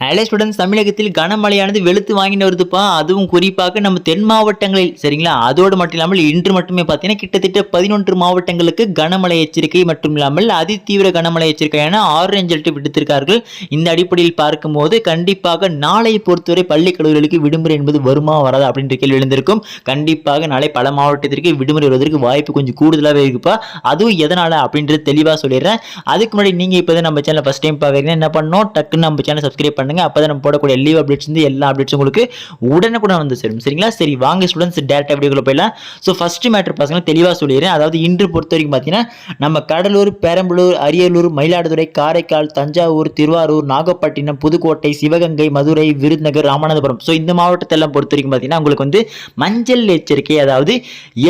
Hello students, தமிழகத்தில் கனமழையானது வெளுத்து வாங்கிட்டு வருதுப்பா. அதுவும் குறிப்பாக நம்ம தென் மாவட்டங்களில் சரிங்களா. அதோடு மட்டும் இல்லாமல் இன்று மட்டுமே பார்த்தீங்கன்னா கிட்டத்தட்ட 11 மாவட்டங்களுக்கு கனமழை எச்சரிக்கை மட்டும் இல்லாமல் அதிதீவிர கனமழை எச்சரிக்கையான ஆரஞ்சு அலர்ட் விடுத்திருக்கார்கள். இந்த அடிப்படையில் பார்க்கும்போது கண்டிப்பாக நாளை பொறுத்தவரை பள்ளி கல்லூரிகளுக்கு விடுமுறை என்பது வருமா வராது அப்படின்ற கேள்வி எழுந்திருக்கும். கண்டிப்பாக நாளை பல மாவட்டத்திற்கு விடுமுறை வருவதற்கு வாய்ப்பு கொஞ்சம் கூடுதலாகவே இருக்குப்பா. அதுவும் எதனால அப்படின்றது தெளிவாக சொல்லிடுறேன். அதுக்கு முன்னாடி நீங்க இப்போ நம்ம சேனல் ஃபர்ஸ்ட் டைம் பார்க்குறீங்கன்னா என்ன பண்ணணும், டக்குன்னு நம்ம சேனல் சப்ஸ்கிரைப் பண்ணுங்க. அப்பதான் நம்ம போடக்கூடிய லீவ் அப்டேட்ஸ் வந்து எல்லா அப்டேட்ஸ் உங்களுக்கு உடனுக்குடன் வந்து சேரும். சரிங்களா. சரி வாங்க ஸ்டூடெண்ட்ஸ் டேரக்டா வீடியோக்குள்ள போயிடலாம். ஸோ ஃபர்ஸ்ட் மேட்டர் பசங்க தெளிவாக சொல்லிடுறேன். அதாவது இன்று பொறுத்த வரைக்கும் பார்த்தீங்கன்னா நம்ம கடலூர், பெரம்பலூர், அரியலூர், மயிலாடுதுறை, காரைக்கால், தஞ்சாவூர், திருவாரூர், நாகப்பட்டினம், புதுக்கோட்டை, சிவகங்கை, மதுரை, விருதுநகர், ராமநாதபுரம் ஸோ இந்த மாவட்டத்தை எல்லாம் பொறுத்த வரைக்கும் பார்த்தீங்கன்னா உங்களுக்கு வந்து மஞ்சள் எச்சரிக்கை அதாவது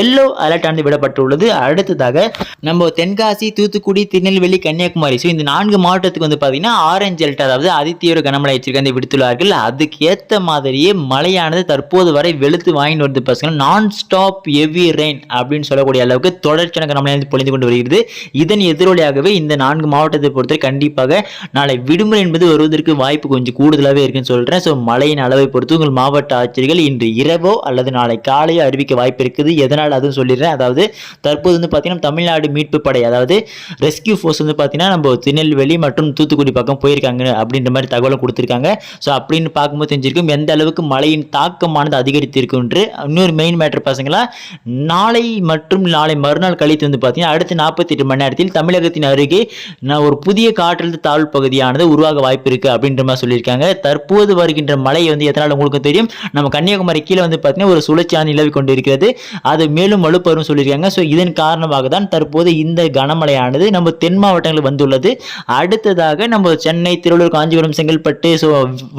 எல்லோ அலர்ட் ஆனது விடப்பட்டுள்ளது. அடுத்ததாக நம்ம தென்காசி, தூத்துக்குடி, திருநெல்வேலி, கன்னியாகுமரி ஸோ இந்த 4 மாவட்டத்துக்கு வந்து பார்த்தீங்கன்னா ஆரஞ்சு அலர்ட் அதாவது அதிதீவிர கனமழை எச்சரிக்கை விடுத்துள்ளார்கள். அதுக்கு ஏற்ற மாதிரியே மழையானது தற்போது வரை வெளுத்து வாங்கிட்டு வருது பசங்க. நான் ஸ்டாப் ஹெவி ரெயின் அப்படின்னு சொல்லக்கூடிய அளவுக்கு தொடர்ச்சியான கனமழை பொழிந்து கொண்டு வருகிறது. இதன் எதிரொலியாகவே இந்த 4 மாவட்டத்தை பொறுத்தவரை கண்டிப்பாக நாளை விடுமுறை என்பது வருவதற்கு வாய்ப்பு கொஞ்சம் கூடுதலாகவே இருக்குன்னு சொல்றேன். ஸோ மழையின் அளவை பொறுத்து உங்கள் மாவட்ட ஆட்சியர்கள் இன்று இரவோ அல்லது நாளை காலையோ அறிவிக்க வாய்ப்பு இருக்குது. எதனால் அதுவும் சொல்லிடுறேன். அதாவது தற்போது வந்து பார்த்தீங்கன்னா தமிழ்நாடு மீட்பு படை அதாவது ரெஸ்கியூ ஃபோர்ஸ் வந்து பார்த்தீங்கன்னா நம்ம திருநெல்வேலி மற்றும் தூத்துக்குடி பக்கம் போயிருக்காங்க அப்படின்ற மாதிரி தகவலும் கொடுத்துருக்காங்க. ஸோ அப்படின்னு பார்க்கும்போது தெரிஞ்சிருக்கும் எந்த அளவுக்கு மழையின் தாக்கமானது அதிகரித்திருக்கு என்று. இன்னொரு மெயின் மேட்டர் பசங்களா, நாளை மற்றும் நாளை மறுநாள் கழித்து வந்து பார்த்தீங்கன்னா அடுத்த 48 மணி நேரத்தில் தமிழகத்தின் அருகே ஒரு புதிய காற்றழுத்த தாழ்வு பகுதியானது உருவாக வாய்ப்பு இருக்கு அப்படின்ற மாதிரி சொல்லியிருக்காங்க. தற்போது வருகின்ற மழை வந்து எதனால் உங்களுக்கு தெரியும், நம்ம கன்னியாகுமரி கீழே வந்து பார்த்தீங்கன்னா ஒரு சுழற்சியான நிலவி கொண்டு இருக்கிறது. அது மேலும் வலுப்பெறும் சொல்லியிருக்காங்க. ஸோ இதன் காரணமாக தான் தற்போது இந்த கனமழையானது நம்ம தென் மாவட்டங்களில் வந்துள்ளது. அடுத்ததாக நம்ம சென்னை, திருவள்ளூர், காஞ்சிபுரம், செங்கல்பட்டு ஸோ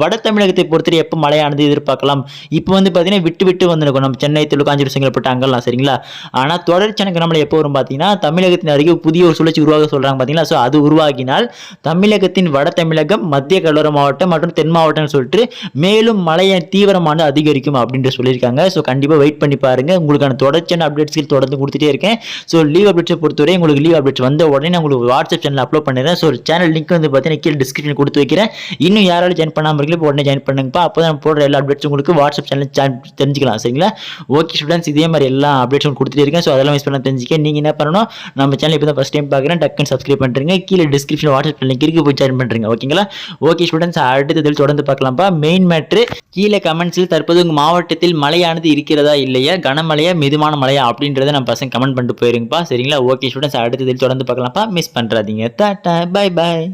வட தமிழகத்தை பொறுத்தவரை எப்போ மழையானது எதிர்பார்க்கலாம். இப்போ வந்து பார்த்தீங்கன்னா விட்டு விட்டு வந்துருக்கும் நம்ம சென்னை, திருவள்ளூர், காஞ்சிபுரம், செங்கல்பட்டு அங்கெல்லாம் சரிங்களா. ஆனால் தொடர்ச்சியான கனமழை எப்போ வரும் பார்த்தீங்கன்னா தமிழகத்தின் அருகே புதிய ஒரு சுழற்சி உருவாக சொல்றாங்க பார்த்தீங்களா. ஸோ அது உருவாகினால் தமிழகத்தின் வட தமிழகம், மத்திய கடலோர மாவட்டம் மற்றும் தென் மாவட்டம் சொல்லிட்டு மேலும் மழையை தீவிரமானது அதிகரிக்கும் அப்படின்னு சொல்லியிருக்காங்க. ஸோ கண்டிப்பாக வெயிட் பண்ணி பாருங்க. உங்களுக்கான தொடர்ச்சியான அப்டேட்ஸ்கள் தொடர்ந்து கொடுத்துட்டே இருக்கேன். ஸோ லீவ் அப்டேட்ஸை பொறுத்தவரை உங்களுக்கு லீவ் அப்டேட்ஸ் வந்த உடனே நான் உங்களுக்கு வாட்ஸ்அப் சேனல் அப்லோட் பண்ணிடுறேன். ஸோ சேனல் லிங்க் வந்து பார்த்தீங்கன்னா கீழே டிஸ்கிரிப்ஷன் கொடுத்து வைக்கிறேன். இன்னும் யாராலும் ஜாயின் பண்ணாமல் இருக்கீங்களோ உடனே ஜாயின் பண்ணுங்கப்பா. அப்போ தான் போடுற எல்லா அப்டேட்ஸ் உங்களுக்கு வாட்ஸ்அப் சேனல் தெரிஞ்சுக்கலாம். சரிங்களா. ஓகே ஸ்டூடெண்ட்ஸ், இதே மாதிரி எல்லா அப்டேட்ஸும் கொடுத்துட்டே இருக்கேன். ஸோ அதெல்லாம் மிஸ் பண்ண தெரிஞ்சுக்க நீங்கள் என்ன பண்ணணும், நம்ம சேனல் இப்போ தான் ஃபஸ்ட் டைம் பார்க்குறேன், டக்குன்னு சப்ஸ்கிரைப் பண்ணுறீங்க. கீழே டிஸ்கிரிப்ஷன் வாட்ஸ்அப் லிங்க் இருக்கு, போய் ஜாயின் பண்ணுறீங்க. ஓகேங்களா. ஓகே ஸ்டூடெண்ட்ஸ், அடுத்ததில் தொடர்ந்து பார்க்கலாம்ப்பா. மெயின் மேட்ரு கீழே கமெண்ட்ஸில் தற்போது உங்கள் மாவட்டத்தில் மழையானது இருக்கிறதா இல்லையா, கனமழையா மிதமான மழையா அப்படின்றத நம்ம பசங்க கமெண்ட் பண்ணிட்டு போயிருங்கப்பா. சரிங்களா. ஓகே ஸ்டூடெண்ட்ஸ், அடுத்ததில் தொடர்ந்து பார்க்கலாம்ப்பா. மிஸ் பண்ணுறாதீங்க. டாடா, பை பாய்.